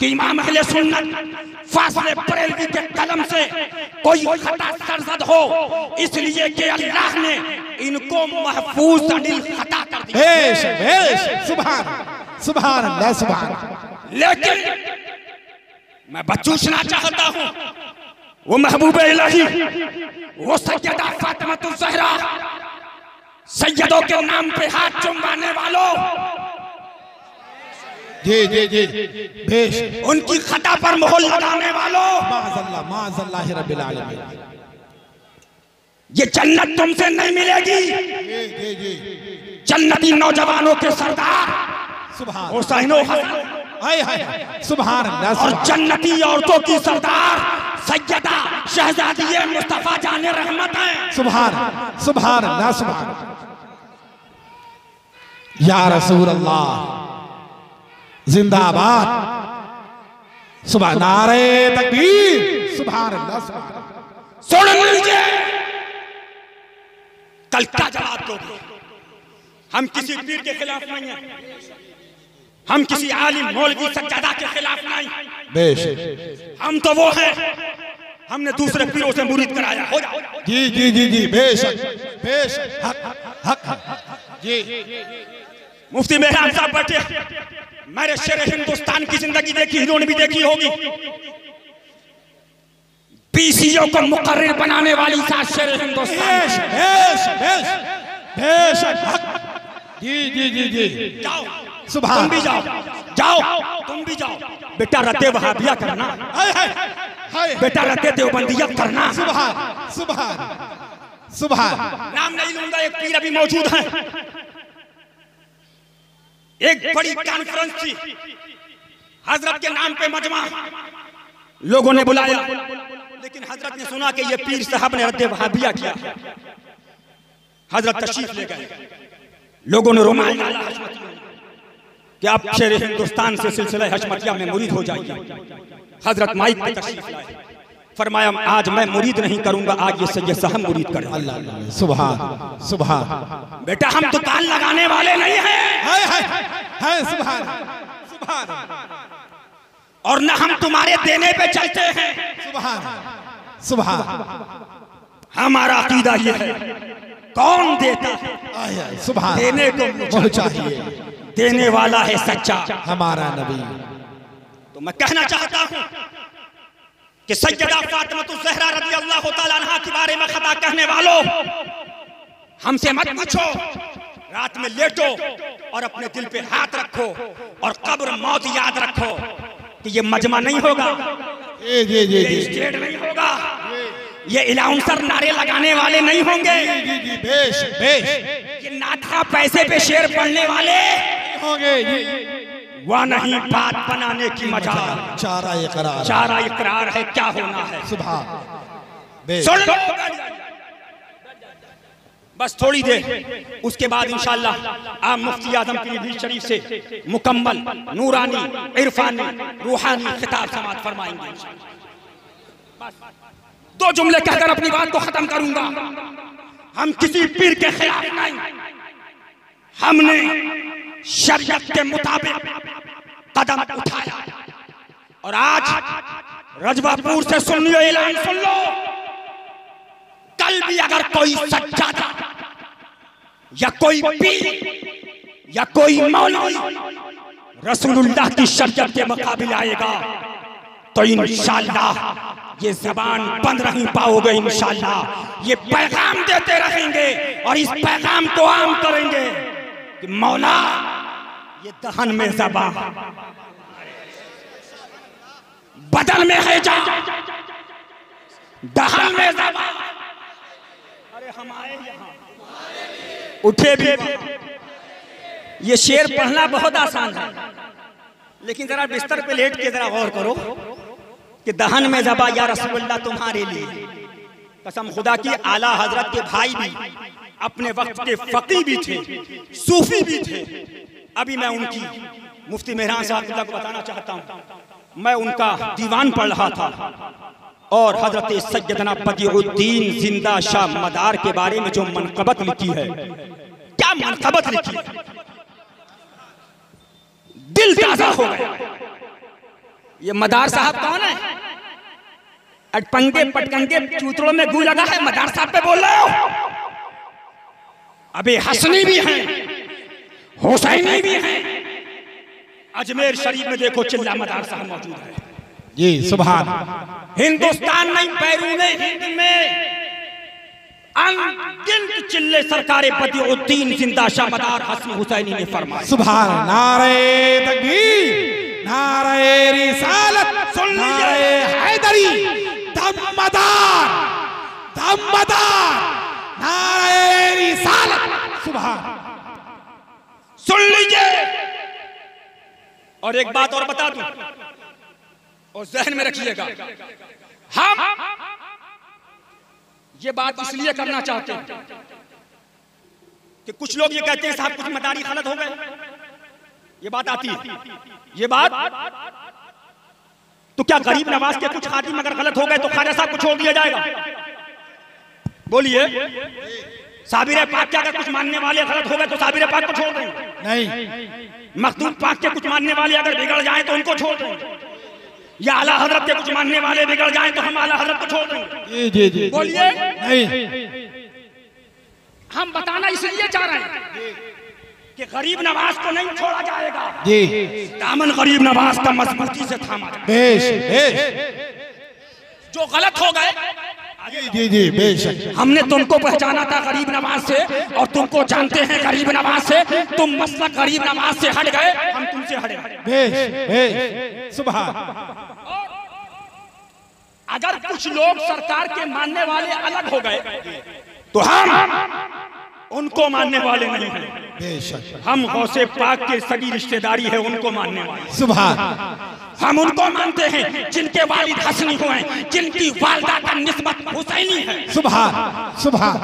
कि इमाम अहले सुन्नत फाज़िल बरेलवी के कलम से कोई खता सरजद हो, इसलिए कि अल्लाह ने इनको महफूज अनिल खता कर दिया। बेश बेश। सुभान सुभान अल्लाह। सुभान। लेकिन मैं बचूसना चाहता हूँ, वो महबूब इलाही, वो सैयदा फातिमा ज़हरा, सैयदों के नाम पे हाथ चुमवाने वालों, जी जी जी बेश, उनकी खता पर मोहर लगाने वालों, माज़अल्लाह माज़अल्लाह रब्बिल आलमीन। ये जन्नत तुमसे नहीं मिलेगी। जी जी। जन्नती नौजवानों के सरदार सुभान हुसैन हसन, हाय हाय सुभान अल्लाह। और जन्नती औरतों की सरदार सैयदा शहजादी मुस्तफा जाने रहमत है। सुभान सुभान अल्लाह। सुभान। या रसूल अल्लाह जिंदाबाद। सुभान। नारे तकबीर। सुभान अल्लाह। सुभान। सुन लीजिए, कल क्या जवाब दोगे? हम किसी पीर के खिलाफ नहीं हैं, हम किसी आलिम मौलवी सज्जादा के खिलाफ नहीं। बेश। हम तो वो हैं, हमने दूसरे पीरों से मुरीद कराया। हो जाओ। जी जी जी जी बेशक बेशक। हक हक जी। मुफ्ती मेहरान साहब बैठे, मेरे शेर हिंदुस्तान की जिंदगी देखी, इन्होंने भी देखी होगी। पीसीओ को मुकर्रिर बनाने वाली शायर हिंदुस्तान। जी जी जी जी, जाओ सुभान, तुम भी जाओ, जाओ तुम भी जाओ। बेटा रते वहाबिया करना, बेटा रते देवबंदियत करना। सुभान सुभान सुभान। नाम नहीं लूंगा, एक पीर अभी मौजूद है। एक बड़ी कॉन्फ्रेंस थी, हजरत के नाम पे मजमा लोगों ने बुलाया, लेकिन हजरत ने सुना कि ये पीर साहब ने रद्द वहाबिया किया। हजरत तशरीफ ले गए, लोगों ने रुमाल डाला कि आप शेर हिंदुस्तान से सिलसिला हशमतिया में मुरीद हो जाइए। हजरत माइक पे तशरीफ लाए, फरमाया आज मैं मुरीद नहीं करूंगा, आज ये सैयद साहब मुरीद करें। अल्लाह सुभान सुभान। बेटा हम दुकान लगाने वाले नहीं हैं, सुभान सुभान, और न हम तुम्हारे देने पे चलते हैं। सुभान सुभान। हमारा अकीदा ये है, कौन देता है सुभान, देने को चाहिए, देने वाला है सच्चा हमारा नबी। तो मैं कहना चाहता हूं कि सैयदा फातिमा ज़हरा रज़ी अल्लाह तआला अन्हा के बारे में खता कहने वालों, हमसे मत पूछो, रात में लेटो और अपने दिल पे हाथ रखो और कब्र मौत याद रखो कि ये मजमा नहीं होगा, ये स्टेज नहीं होगा, ये अनाउंसर नारे लगाने वाले नहीं होंगे, बेश बेश, ये नाथा पैसे पे शेर पढ़ने वाले होंगे, वह नहीं बात बनाने की मजाल। चारा इकरार, चारा इकरार है, क्या होना है। सुभान। सुन लो, बस थोड़ी देर, उसके बाद इंशाअल्लाह आप मुफ्ती आजम पीर शरीफ से मुकम्मल नूरानी इरफानी रूहानी खिताब समाअत फरमाएंगे। दो जुमले कहकर अपनी बात को खत्म करूंगा। हम किसी पीर के खिलाफ नहीं, हमने शरीयत के मुताबिक कदम उठाया, और आज रजवापुर से सुन लो, ऐलान सुन लो, कल भी अगर कोई सज्जादा या कोई पीर या कोई मौलवी रसूलुल्लाह की शरीयत के मुकाबिले आएगा तो इंशाअल्लाह ये जबान बंद नहीं पाओगे। इंशाअल्लाह ये पैगाम देते रहेंगे और इस पैगाम को आम करेंगे कि मौला ये दहन में ज़बान, बदन में है जान, दहन में ज़बान। अरे हमारे यहाँ उठे भी, ये शेर पढ़ना बहुत आसान है, लेकिन जरा बिस्तर पे लेट के जरा गौर करो कि दहन में ज़बा या रसूलुल्लाह तुम्हारे लिए। कसम खुदा की, आला हजरत के भाई भी अपने वक्त के फकीह भी थे, सूफी भी थे। अभी मैं उनकी मुफ्ती मेहरान साहब को बताना चाहता हूँ, मैं उनका दीवान पढ़ रहा था और हजरत सैयदना बदिउद्दीन जिंदा शाह मदार के बारे में जो मनक़बत लिखी है, क्या मनक़बत लिखी है, दिल ताजा हो गया। ये मदार साहब कौन है? अटपंगे पटकंगे चूतड़ों में गू लगा है, मदार साहब पे बोल रहे हो? अबे हसनी भी हैं, हुसैनी भी हैं। अजमेर शरीफ में देखो चिल्ला मदार साहब मौजूद है। जी सुभान। हिंदुस्तान नहीं, बैरून हिंद में अनगिनत चिल्ले सरकारे बदिउद्दीन जिंदा शाह मदार हसन हुसैनी ने फरमाया। सुभान। नारे तकबीर, नारे रिसालत, नारे हैदरी, दमदार दमदार, नारे रिसालत। सुभान। सुन लीजिए, और एक बात और बता दूं और जहन में रखिएगा, हम ये बात इसलिए करना चाहते हैं कि कुछ लोग ये कहते हैं साहब कुछ मदारी गलत हो गए, ये बात आती है, ये बात तो क्या गरीब नवाज के कुछ खातिम अगर गलत हो गए तो ख्वाजा साहब को छोड़ दिया जाएगा? बोलिए। साबिर पाक के अगर कुछ मानने वाले गलत हो गए तो साबिर पाक को छोड़ देंगे? नहीं। मखदूम पाक के कुछ मानने वाले अगर बिगड़ जाएं तो उनको छोड़ देंगे? या आला हजरत के कुछ मानने वाले बिगड़ जाएं तो हम आला हजरत को छोड़ देंगे? जी जी। बोलिए। नहीं। हम बताना इसलिए चाह रहे हैं कि गरीब नवाज को नहीं छोड़ा जाएगा। जी। दामन गरीब नवाज का मजबूती से थामा जाएगा। बेश बेश। जो गलत हो गए। जी जी बेशक। हमने तुमको पहचाना था गरीब नवाज से और तुमको जानते हैं गरीब नवाज से। तुम मसलक गरीब नवाज से हट गए, हम तुमसे हट गए। बेश सुभान। अगर कुछ लोग सरकार के मानने वाले अलग हो गए तो हम उनको मानने वाले नहीं हैं। बेशक। हम गौसे पाक के सगी रिश्तेदारी है उनको मानने वाले। सुभान। हम उनको मानते हैं जिनके वालिद हसनी हुए, जिनकी वालदा का निस्बत हुसैनी है। सुभान सुभान।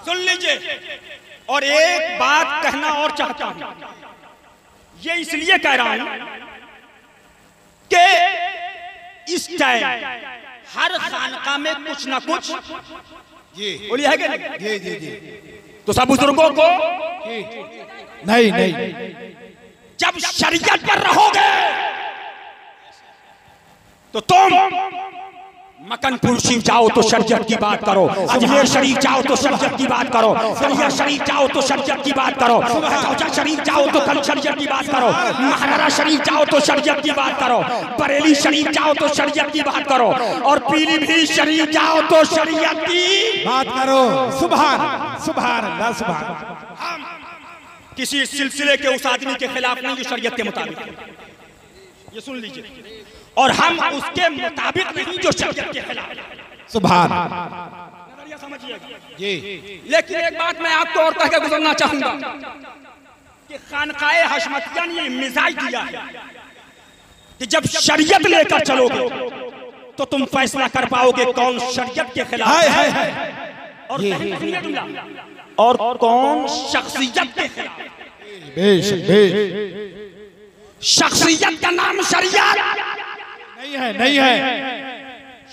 सुन लीजिए, और एक बात कहना और चाहता हूं, ये इसलिए कह रहा हूं कि इस टाइम हर खानका में कुछ ना कुछ बोलिए है कि जी जी जी। तो सब बुजुर्गों को नहीं नहीं, जब शरीयत पर रहोगे तो तुम मकनपुर शरीफ जाओ तो शरीयत की बात करो, अजमेर शरीफ जाओ तो शरीयत की बात करो, गलिया शरीफ जाओ तो शरीयत की बात करो, चौचा शरीफ जाओ तो कल शरीयत की बात करो, महारारा शरीफ जाओ तो शरीयत की बात करो, बरेली शरीफ जाओ तो शरीयत की बात करो, और पीलीभीत शरीफ जाओ तो शरीयत की बात करो। सुभान सुभान अल्लाह सुभान। हम किसी सिलसिले के उस आदमी के खिलाफ नहीं जो शरीयत के मुताबिक है, ये सुन लीजिए, और हम उसके मुताबिक नहीं जो शरीयत के खिलाफ है। सुभान। नजरिया समझिए जी। लेकिन एक बात मैं आपको और कह के गुजरना चाहूंगा कि खानकाए हशमतिया ने ये मिजाज दिया है कि जब शरीयत लेकर चलोगे तो तुम फैसला कर पाओगे कौन शरीयत के खिलाफ है और कौन शख्सियत के खिलाफ। बेशक बेशक। शख्सियत का नाम शरीयत नहीं है, नहीं है।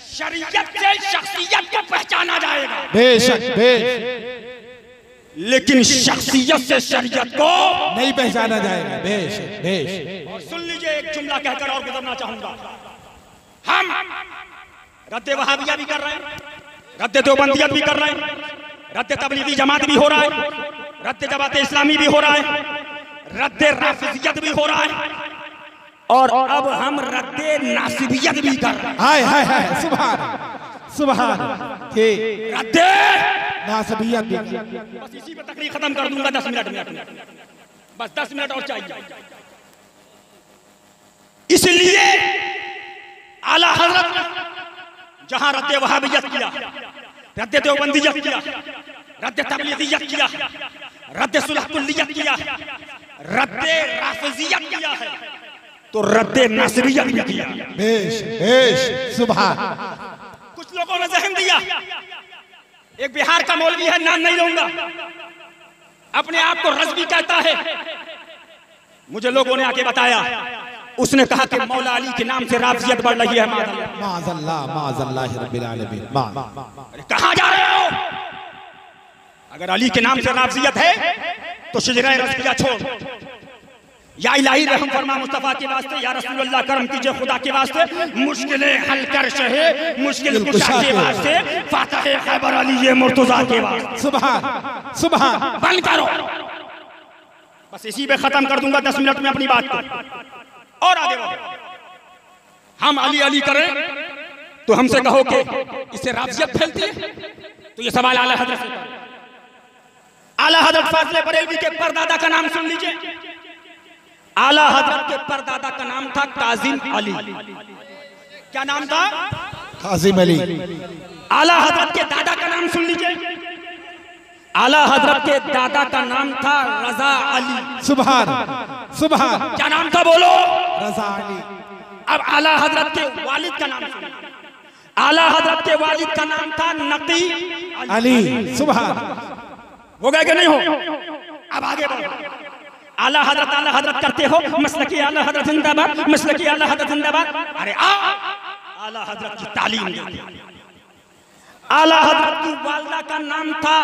शरीयत से शख्सियत को पहचाना जाएगा। बेशक बेशक। लेकिन शख्सियत से शरीयत को नहीं पहचाना जाएगा। बेशक बेशक। और सुन लीजिए, एक जुमला कहकर और गुजरना चाहूंगा। हम रद्द वहाबिया भी कर रहे हैं, रद्द देवबंदियत भी कर रहे हैं, रद्द तबलीगी जमात भी हो रहा है, रद्द जमात इस्लामी भी हो रहा है, रद्द राफिजियत भी हो रहा है, और अब हम रद्द नासिबियत भी कर रहे हैं। हाय हाय हाय। सुभान सुभान। रद्द नासिबियत भी। बस इसी पे तकरीर खत्म कर दूंगा 10 मिनट में, बस 10 मिनट और चाहिए। इसलिए आला हजरत ने जहां रद्द वहाबियत किया, रद्द देवबंदियत किया, रद्द तबलीगियत किया, रद्द सुलहकुल्लियत किया, रद्द राफिजियत किया है, तो रद्द नासिरियत भी किया। बेश बेश। सुभान। कुछ लोगों ने जहन दिया, एक बिहार का मौलवी है, नाम नहीं लूंगा, अपने आप को रज़वी कहता है। मुझे लोगों ने आके बताया, उसने कहा कि मौला अली के नाम से राफिजियत बढ़ रही है। माज़अल्लाह माज़अल्लाह रब्बिल आलमीन। कहां जा रहे हो? अगर अली के नाम से राफिजियत है तो शजरा रज़विया छोड़। या इलाही रहम फरमा मुस्तफा के वास्ते, या रसूलुल्लाह करम कीजिए खुदा के वास्ते, मुश्किलें हल कर शहे मुश्किल कुशा के वास्ते, फातिह खैबर अली ये मुर्तजा के वास्ते। सुभान सुभान। बंद करो, बस इसी पे खत्म कर दूंगा 10 मिनट में अपनी बात को, और आगे बढ़ो। हम अली अली करें तो हमसे कहो कि इससे राफिजियत फैलती है, तो ये सवाल आला हजरत से करो। आला हजरत फाज़िल बरेलवी के परदादा का नाम सुन लीजिए। आला हजरत के परदादा का नाम था काजिम अली। क्या नाम था? काजिम अली। आला हजरत के दादा का नाम सुन लीजिए। आला हजरत के दादा का नाम था रजा अली। सुभान सुभान। क्या नाम था बोलो? रजा अली। अब आला हजरत के वालिद का नाम सुनिए। आला हजरत के वालिद का नाम था नकी अली। सुभान। हो गए कि नहीं हो? अब आगे बढ़ो। आला हजरत करते हो, मसलकी आला हजरत जिंदाबाद, मसलकी आला हजरत जिंदाबाद। अरे आला हजरत की तालीम दे। आला हजरत की वालदा का नाम था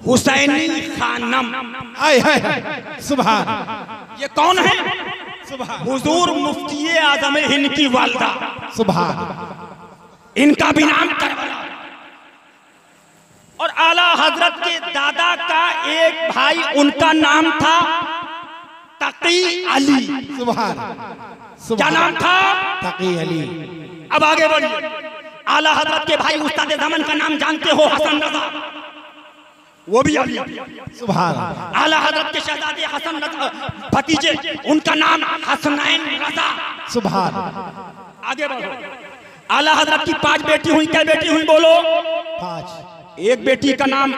हुसैनी खानम। हाय हाय। सुभान। ये कौन है? सुभान। हुजूर मुफ्ती आजम हिंद की वालदा। सुभान। इनका भी नाम करबला। और आला हजरत के दादा का एक भाई, उनका नाम था तकी अली। सुभान। क्या नाम था? तकी अली। अब आगे बढ़िए। आला हजरत के भाई उस्ताद ज़मान का नाम जानते हो, हसन रजा, वो भी अली। सुभान। आला हजरत के शहजादे हसन रजा भतीजे, उनका नाम हसनैन रजा। सुभान। आगे बढ़ो। आला हजरत की 5 बेटी हुई, क्या बेटी हुई बोलो? 5। एक बेटी का नाम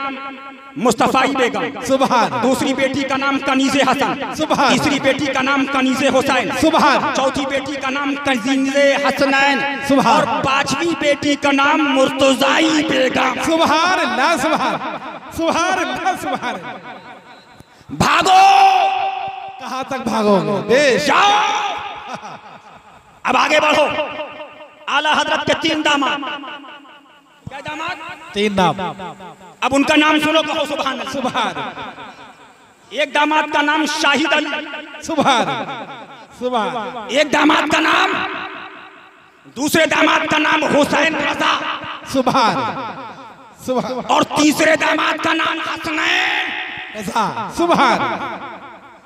मुस्तफाई बेगम, सुभान। दूसरी बेटी का नाम कनीज़े हसन, सुभान। तीसरी बेटी का नाम कनीज़े हुसैन, सुभान। चौथी बेटी का नाम कनीज़े हसनैन, सुभान। और 5वीं बेटी का नाम मुर्तज़ाई बेगम। सुभान अल्लाह, सुभान सुभान अल्लाह, सुभान। भागो। कहाँ तक भागोगे? देश जाओ। अब आगे बढ़ो। आला हजरत के 3 दामाद, क्या दामाद? 3 नाम। अब उनका नाम सुनो, कहो सुभान अल्लाह। सुभान। एक दामाद का नाम शाहिद अली, सुभान। सुभान। एक दामाद का नाम, दूसरे दामाद का नाम हुसैन रजा, सुभान। सुभान। और तीसरे दामाद का नाम हसनैन रजा। सुभान।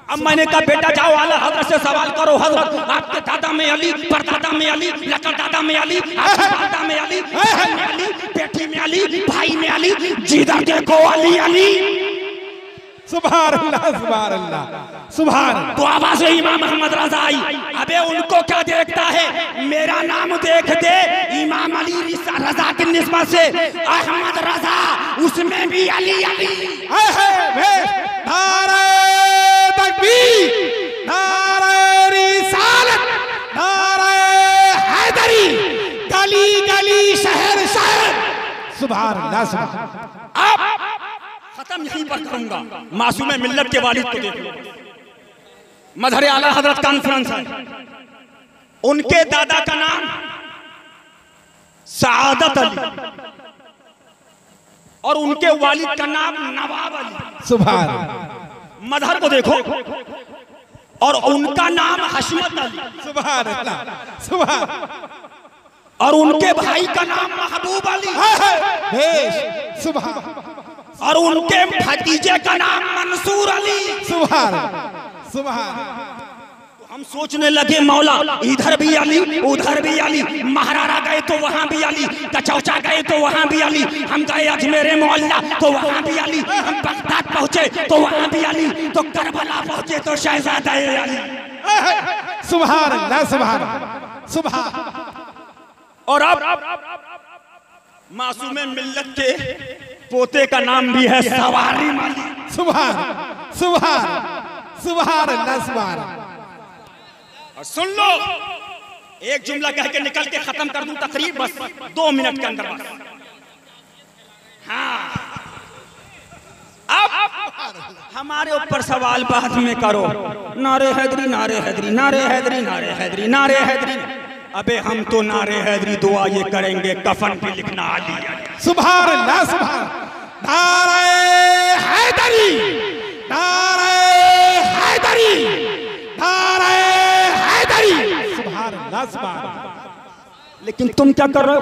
अब मैंने कहा बेटा जाओ आला हजरत से सवाल करो, हजरत आपके दादा में अली, परदादा में अली, लकर दादा में अली, दादा में अली, बहन में अली, बेटी में अली, भाई में अली, जिधर देखो अली अली। सुभान अल्लाह, सुभान अल्लाह, सुभान। तो आवाज इमाम अहमद रजा आई। अबे उनको क्या देखता है, मेरा नाम देख दे। इमाम अली रजा की निस्बत से अहमद रजा, उसमें भी अली अली। नारे तकबीर, नारे रिसालत, नारे हैदरी, गली गली शहर शहर। सुभान अल्लाह, सुभान। अब खत्म यहीं पर करूंगा। मासूम मिल्लत के वालिद को देखो, मजहर आला हजरत कॉन्फ्रेंस है, उनके दादा का नाम सआदत अली और उनके वालिद का नाम नवाब अली। सुभान। मजहर को देखो, और उनका नाम हशमत अली। सुभान अल्लाह, सुभान। और उनके भाई का नाम महबूब अली। सुभान। और उनके भतीजे का नाम मंसूर अली। सुभान। सुभान। हम सोचने लगे मौला इधर भी अली, उधर भी अली, महारारा गए तो वहां भी अली, कचौचा गए तो वहां भी अली, हम गए अजमेर मोहल्ला तो वहां भी अली, हम बगदाद पहुंचे तो वहां भी अली, तो करबला पहुंचे तो शहजादा अली। सुभान अल्लाह, सुभान सुभान। और अब मासूमे मिल्लत के पोते का नाम भी है सवारी माली। सुभान सुभान सुभान अल्लाह, सुभान। और सुन लो, एक जुमला कह के निकल के खत्म कर दूं तकरीर, बस 2 मिनट के अंदर बस। हाँ, अब हमारे ऊपर सवाल बाद में करो, नारे हैदरी, नारे हैदरी, नारे हैदरी, नारे हैदरी, नारे हैदरी। अबे हम तो नारे हैदरी दुआ ये करेंगे, कफन पे लिखना अली अली। सुभान अल्लाह, सुभान। नारे हैदरी, नारे हैदरी, नारे हैदरी। सुभान अल्लाह, सुभान। लेकिन तुम क्या कर रहे हो?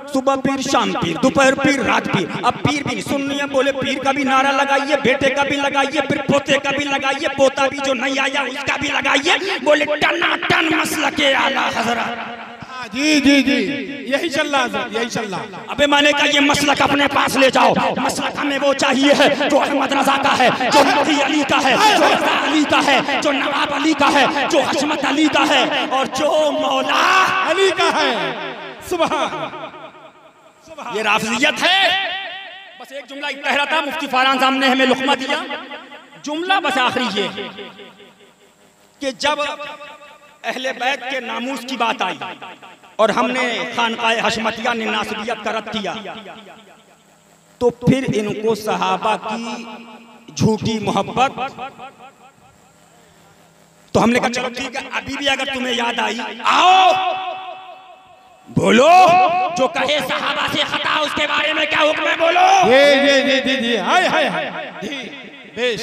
सुबह पीर, शाम पीर, दोपहर पीर, रात पीर। अब पीर भी सुननी है, बोले पीर का भी नारा लगाइए, बेटे का भी लगाइए, फिर पोते का भी लगाइए, पोता भी जो नहीं आया उसका भी लगाइए। बोले टनाटन मसलके आला हजरत। जी जी जी, यही चल रहा है, यही चल रहा। अबे मैंने कहा ये मसलक अपने पास ले जाओ। मसलक हमें वो चाहिए है जो अहमद रजा का है, जो मोती अली का है, जो रजा अली का है, जो नवाब अली का है, जो हशमत अली का है, और जो मौला अली का है। सुभान। ये राफिजियत है। बस एक जुमला कह रहा था, मुफ्ती फरहान साहब ने हमें लुक़मा दिया। जुमला बस आखिरी ये कि जब अहले बैत के नामूस की बात आई और हमने खानकाए हशमतिया ने नासबियत का रद्द किया, तो फिर इनको सहाबा की झूठी मोहब्बत, तो हमने कहा चलो ठीक है, अभी भी अगर तुम्हें याद आई आओ बोलो, जो कहे सहाबा से खता उसके बारे में क्या हुक्म है बोलो। जी जी जी जी, हाय हाय हाय जी, बेश।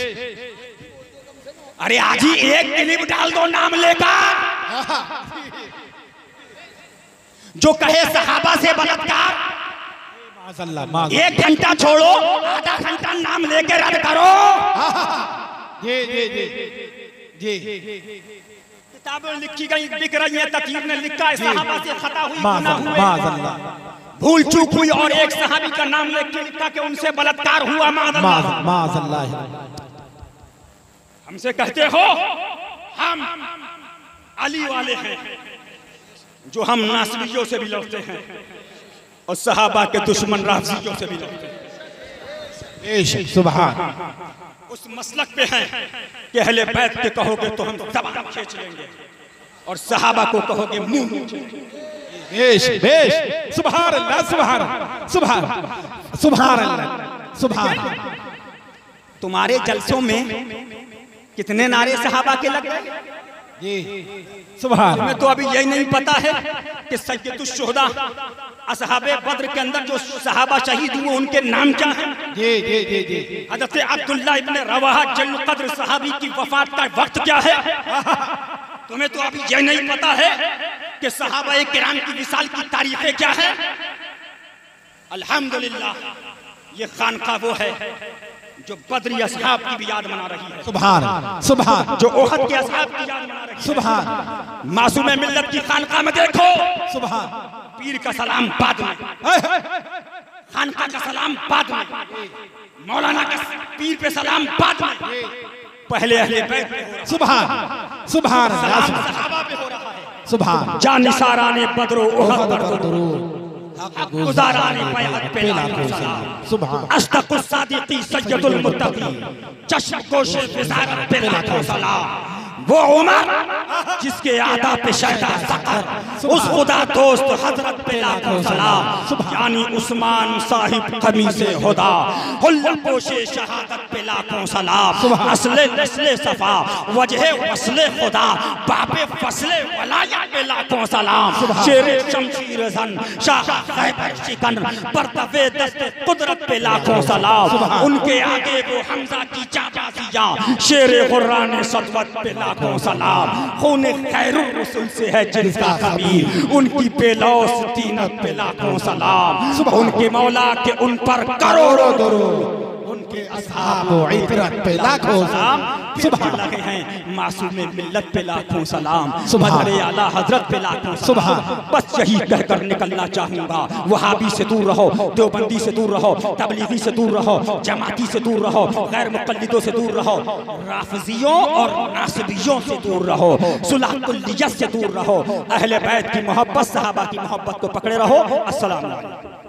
अरे आज ही एक क्लिप डाल दो नाम लेकर, जो कहे सहाबा से बलात्कार। एक घंटा छोड़ो, आधा घंटा नाम लेकर रद्द करो। जी जी जी जी। किताबें लिखी गई, बिक रही है, तकीर ने लिखा है सहाबा से खता हुई, माज़अल्लाह, भूल चूक हुई और एक सहाबी का नाम लेके लिखा कि उनसे बलात्कार हुआ, माज़अल्लाह। हमसे कहते हो हम अली वाले हैं, जो हम नासबियों से भी लड़ते हैं और सहाबा के दुश्मन राफ़िज़ियों से भी लड़ते हैं। सुभान। उस मसलक पे हैं कि अहले बैत के कहोगे तो हम ज़बान खींच लेंगे और सहाबा को कहोगे मुंह नोचेंगे। बेश सुभान अल्लाह, सुभान सुभान सुभान अल्लाह, सुभान। तुम्हारे जलसों में कितने नारे सहाबा के लग गए जी, सुभान। तुम्हें तो अभी यही नहीं पता है कि सैयदुश शुहदा असहाबे बद्र के अंदर जो सहाबा शहीद हुए उनके नाम क्या हैं? जी जी जी जी। हज़रत अब्दुल्ला इब्न रवाहा जल्ल क़द्र सहाबी की वफात का वक्त क्या है? तुम्हें तो अभी यह नहीं पता है कि सहाबा किराम की विसाल की तारीखें क्या है? अल्हम्दुलिल्लाह, ये खानका वो है जो बदरी असहाब की भी याद मना रही है, सुभान सुभान। जो ओहद के असहाब की याद मना रही है, सुभान। मासूम मिल्लत की खानका में देखो, सुभान। पीर का सलाम बाद में, खानका का सलाम बाद में, मौलाना का पीर पे सलाम बाद में, पहले अहले बैत पे हो रहा है, सुभान सुभान सलाम सहाबा पे हो रहा है, सुभान। जानिसारा ने बदरो ओहद पर गुजारा ने बैअत पे लाखों सलाम, सुभान। अस्तकुस सादिकी सय्यदुल मुत्तकी, चश्म कोशे वज़ारत पे लाखों सलाम। वो उमर जिसके आदा पे शहदा सकर, उस खुदा दोस्त हजरत पे लाखों सलाम। यानी उस्मान साहिब कमीज़े हुदा, हुल्ला पोशे शहादत पे लाखों सलाम। असले नस्ले सफा वजह वस्ले खुदा, बापे फसले वलाया पे लाखों सलाम। शेरे शमशीर जन शाह खैबर शिकन, परतवे दस्ते कुदरत पे लाखों सलाम। उनके आगे वो हमजा की जाबाजियां, शेरे गुर्राने सदवत पे लाखों सलाम। खून खैरुर रसूल से है जिनका खमीर, उनकी पेलौस तीनत पे लाखों सलाम। उनके मौला के उन पर करोड़ों दरूद, उनके असहाब व इतरत पे लाखों सलाम। सुभान लगे हैं मासूम मिल्लत पे लाखों सलाम, मदरे आला हजरत पे लाखों सलाम। बस यही कहकर निकलना चाहूंगा, वहाबी से दूर रहो, देवबंदी से दूर रहो, तबलीगी से दूर रहो, जमाती से दूर रहो, गैर मुक़ल्लिदों से दूर रहो, राफ़िज़ियों और नासिबियों से दूर रहो, सुलह कुल्लियत से दूर रहो, अहले बैत की मोहब्बत, सहाबा की मोहब्बत को पकड़े रहो। अस्सलाम वालेकुम।